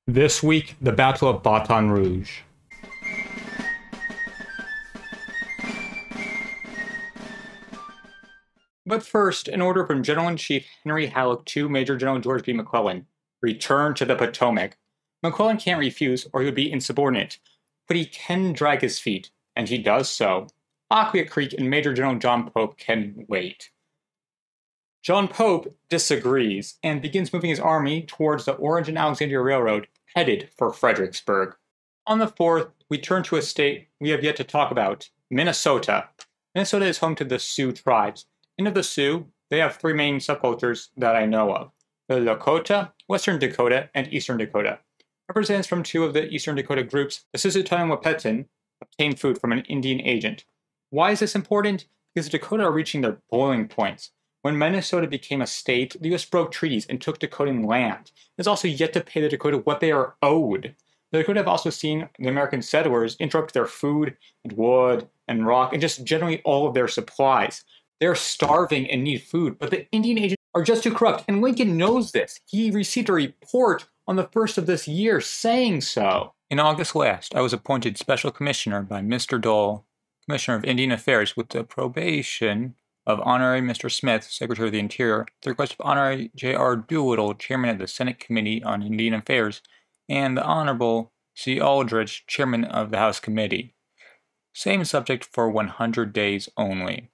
This week, the Battle of Baton Rouge. But first, an order from General-in-Chief Henry Halleck to Major General George B. McClellan. Return to the Potomac. McClellan can't refuse, or he would be insubordinate. But he can drag his feet, and he does so. Acquia Creek and Major General John Pope can wait. John Pope disagrees, and begins moving his army towards the Orange and Alexandria Railroad, headed for Fredericksburg. On the 4th, we turn to a state we have yet to talk about, Minnesota. Minnesota is home to the Sioux tribes. And of the Sioux, they have three main subcultures that I know of: the Lakota, Western Dakota, and Eastern Dakota. Representatives from two of the Eastern Dakota groups, the Sisseton and Wahpeton, obtain food from an Indian agent. Why is this important? Because the Dakota are reaching their boiling points. When Minnesota became a state, the U.S. broke treaties and took Dakotan land. It is also yet to pay the Dakota what they are owed. The Dakota have also seen the American settlers interrupt their food and wood and rock and just generally all of their supplies. They're starving and need food, but the Indian agents are just too corrupt, and Lincoln knows this. He received a report on the 1st of this year saying so. In August last, I was appointed Special Commissioner by Mr. Dole, Commissioner of Indian Affairs, with the approbation of Honorary Mr. Smith, Secretary of the Interior, at the request of Honorary J.R. Doolittle, Chairman of the Senate Committee on Indian Affairs, and the Honorable C. Aldrich, Chairman of the House Committee. Same subject for 100 days only.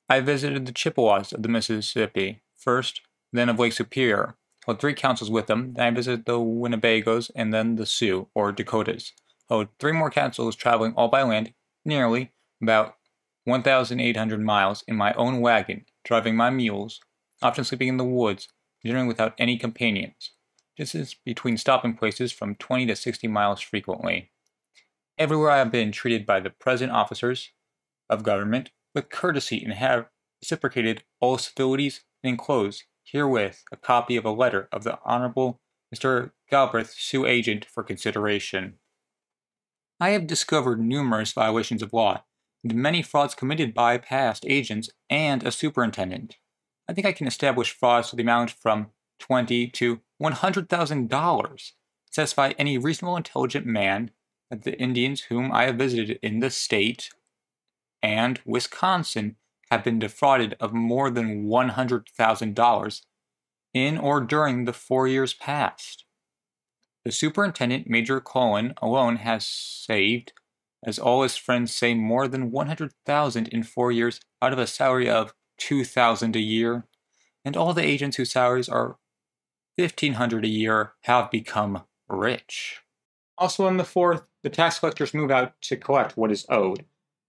I visited the Chippewas of the Mississippi first, then of Lake Superior. Held 3 councils with them, then I visited the Winnebagos, and then the Sioux, or Dakotas. Held 3 more councils traveling all by land, nearly about 1,800 miles in my own wagon, driving my mules, often sleeping in the woods, generally without any companions. Distance between stopping places from 20 to 60 miles frequently. Everywhere I have been treated by the present officers of government with courtesy and have reciprocated all civilities and enclose herewith a copy of a letter of the Honorable Mr. Galbraith, Sioux agent, for consideration. I have discovered numerous violations of law, and many frauds committed by past agents and a superintendent. I think I can establish frauds to the amount from $20,000 to $100,000, satisfy any reasonable intelligent man that the Indians whom I have visited in the state and Wisconsin have been defrauded of more than $100,000 in or during the 4 years past. The superintendent, Major Cullen, alone has saved, as all his friends say, more than $100,000 in 4 years out of a salary of $2,000 a year, and all the agents whose salaries are $1,500 a year have become rich. Also on the 4th, the tax collectors move out to collect what is owed.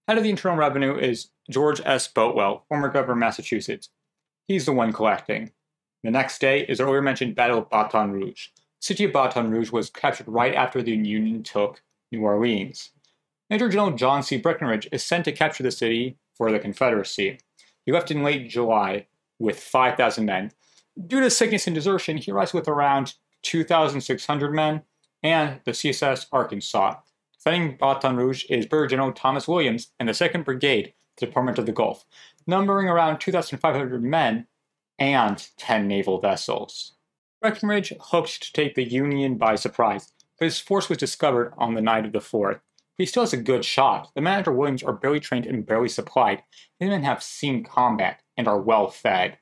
Head of the Internal Revenue is George S. Boutwell, former governor of Massachusetts. He's the one collecting. The next day is the earlier mentioned Battle of Baton Rouge. The city of Baton Rouge was captured right after the Union took New Orleans. Major General John C. Breckinridge is sent to capture the city for the Confederacy. He left in late July with 5,000 men. Due to sickness and desertion, he arrives with around 2,600 men and the CSS Arkansas. Defending Baton Rouge is Brigadier General Thomas Williams and the 2nd Brigade, the Department of the Gulf, numbering around 2,500 men and 10 naval vessels. Breckinridge hoped to take the Union by surprise, but his force was discovered on the night of the 4th. He still has a good shot. The men under Williams are barely trained and barely supplied. These men have seen combat and are well fed.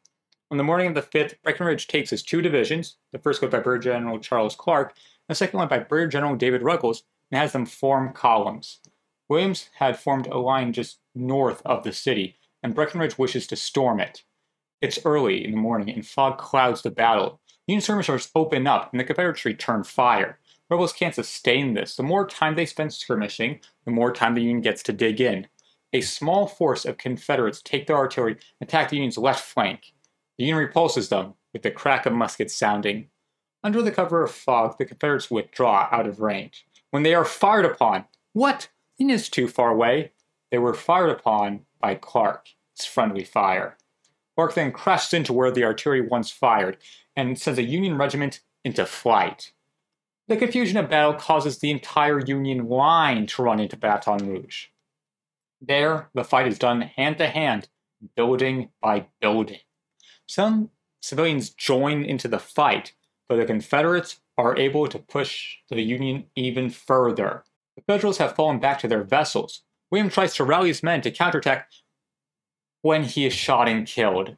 On the morning of the 5th, Breckinridge takes his 2 divisions, the first led by Brigadier General Charles Clark, and the second led by Brigadier General David Ruggles, and has them form columns. Williams had formed a line just north of the city, and Breckinridge wishes to storm it. It's early in the morning, and fog clouds the battle. Union skirmishers open up, and the Confederates return fire. Rebels can't sustain this. The more time they spend skirmishing, the more time the Union gets to dig in. A small force of Confederates take their artillery and attack the Union's left flank. The Union repulses them, with the crack of muskets sounding. Under the cover of fog, the Confederates withdraw out of range. When they are fired upon, what? The Union is too far away. They were fired upon by Clark. It's friendly fire. Clark then crashes into where the artillery once fired, and sends a Union regiment into flight. The confusion of battle causes the entire Union line to run into Baton Rouge. There, the fight is done hand to hand, building by building. Some civilians join into the fight, but the Confederates are able to push the Union even further. The Federals have fallen back to their vessels. William tries to rally his men to counterattack when he is shot and killed.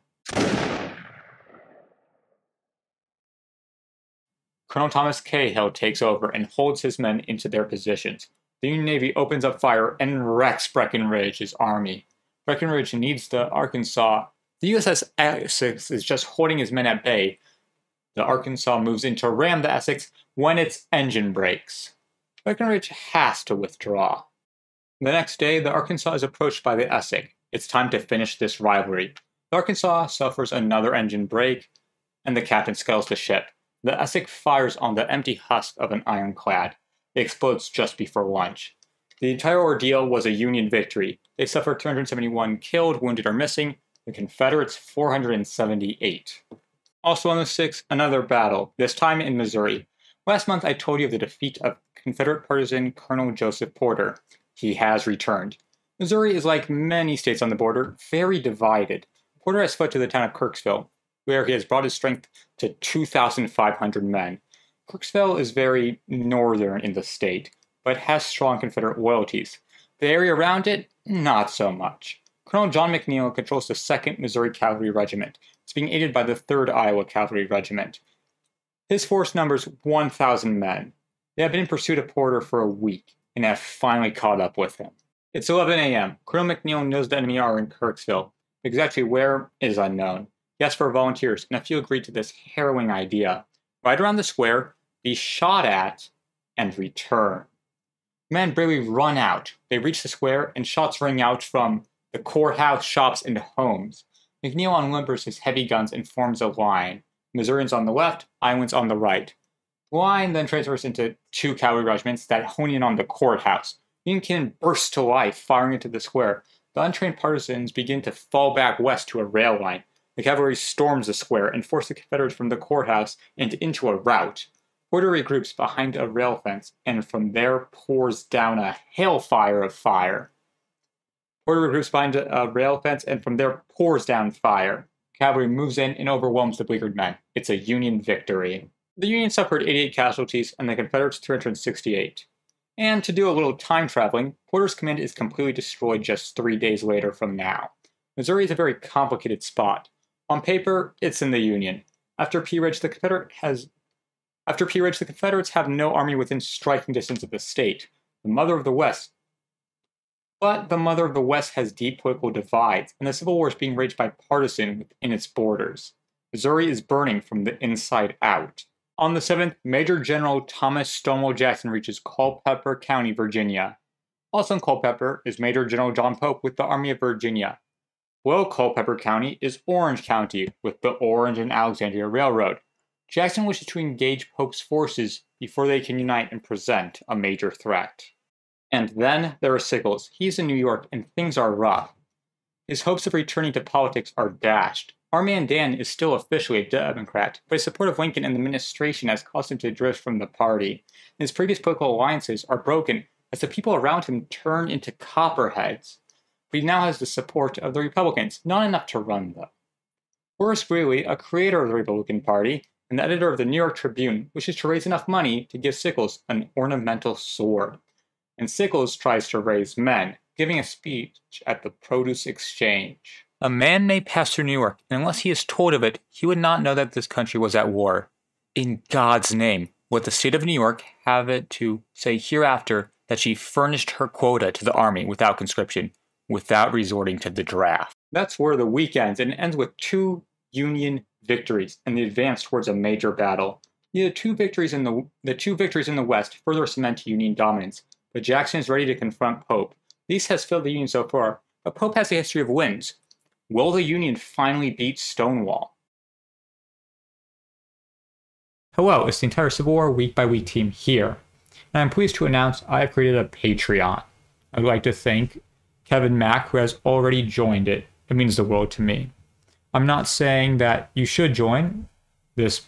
Colonel Thomas Cahill takes over and holds his men into their positions. The Union Navy opens up fire and wrecks Breckinridge's army. Breckinridge needs the Arkansas. The USS Essex is just holding his men at bay. The Arkansas moves in to ram the Essex when its engine breaks. Breckinridge has to withdraw. The next day, the Arkansas is approached by the Essex. It's time to finish this rivalry. The Arkansas suffers another engine break, and the captain scuttles the ship. The Essex fires on the empty husk of an ironclad. It explodes just before lunch. The entire ordeal was a Union victory. They suffered 271 killed, wounded, or missing. The Confederates 478. Also on the 6th, another battle, this time in Missouri. Last month I told you of the defeat of Confederate partisan Colonel Joseph Porter. He has returned. Missouri is like many states on the border, very divided. Porter has fled to the town of Kirksville, where he has brought his strength to 2,500 men. Kirksville is very northern in the state, but has strong Confederate loyalties. The area around it, not so much. Colonel John McNeil controls the 2nd Missouri Cavalry Regiment. It's being aided by the 3rd Iowa Cavalry Regiment. His force numbers 1,000 men. They have been in pursuit of Porter for a week, and have finally caught up with him. It's 11 a.m. Colonel McNeil knows the enemy are in Kirksville. Exactly where is unknown. He asks for volunteers, and a few agree to this harrowing idea. Right around the square, be shot at, and return. Men bravely run out. They reach the square, and shots ring out from the courthouse, shops, and homes. McNeil unlimbers his heavy guns and forms a line. Missourians on the left, Iowans on the right. The line then transfers into 2 cavalry regiments that hone in on the courthouse. Union cannon bursts to life, firing into the square. The untrained partisans begin to fall back west to a rail line. The cavalry storms the square and forces the Confederates from the courthouse and into a rout. Porter regroups behind a rail fence, and from there pours down a hailfire of fire. Porter regroups behind a rail fence, and from there pours down fire. Cavalry moves in and overwhelms the beleaguered men. It's a Union victory. The Union suffered 88 casualties, and the Confederates 268. And to do a little time traveling, Porter's command is completely destroyed just 3 days later from now. Missouri is a very complicated spot. On paper, it's in the Union. After Pyre, the Confederates have no army within striking distance of the state, the Mother of the West. But the Mother of the West has deep political divides, and the Civil War is being waged by partisans within its borders. Missouri is burning from the inside out. On the 7th, Major General Thomas Stonewall Jackson reaches Culpeper County, Virginia. Also in Culpeper is Major General John Pope with the Army of Virginia. Below Culpeper County is Orange County with the Orange and Alexandria Railroad. Jackson wishes to engage Pope's forces before they can unite and present a major threat. And then there is Sickles. He's in New York and things are rough. His hopes of returning to politics are dashed. Our man Dan is still officially a Democrat, but his support of Lincoln and the administration has caused him to drift from the party. And his previous political alliances are broken as the people around him turn into copperheads. But he now has the support of the Republicans, not enough to run though. Horace Greeley, a creator of the Republican Party, and the editor of the New York Tribune, wishes to raise enough money to give Sickles an ornamental sword. And Sickles tries to raise men, giving a speech at the Produce Exchange. A man may pass through New York, and unless he is told of it, he would not know that this country was at war. In God's name, would the state of New York have it to say hereafter that she furnished her quota to the army without conscription, without resorting to the draft? That's where the week ends, and it ends with 2 Union victories and the advance towards a major battle. The two victories in the West further cement Union dominance, but Jackson is ready to confront Pope. This has failed the Union so far, but Pope has a history of wins. Will the Union finally beat Stonewall? Hello, it's the entire Civil War week-by-week team here, and I'm pleased to announce I have created a Patreon. I'd like to thank Kevin Mack, who has already joined it. It means the world to me. I'm not saying that you should join. This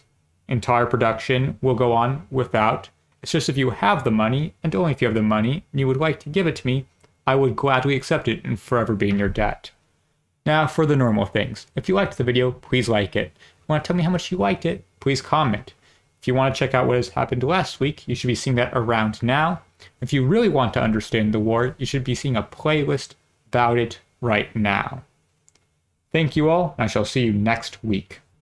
entire production will go on without. It's just if you have the money, and only if you have the money, and you would like to give it to me, I would gladly accept it and forever be in your debt. Now for the normal things. If you liked the video, please like it. If you want to tell me how much you liked it, please comment. If you want to check out what has happened last week, you should be seeing that around now. If you really want to understand the war, you should be seeing a playlist about it right now. Thank you all, and I shall see you next week.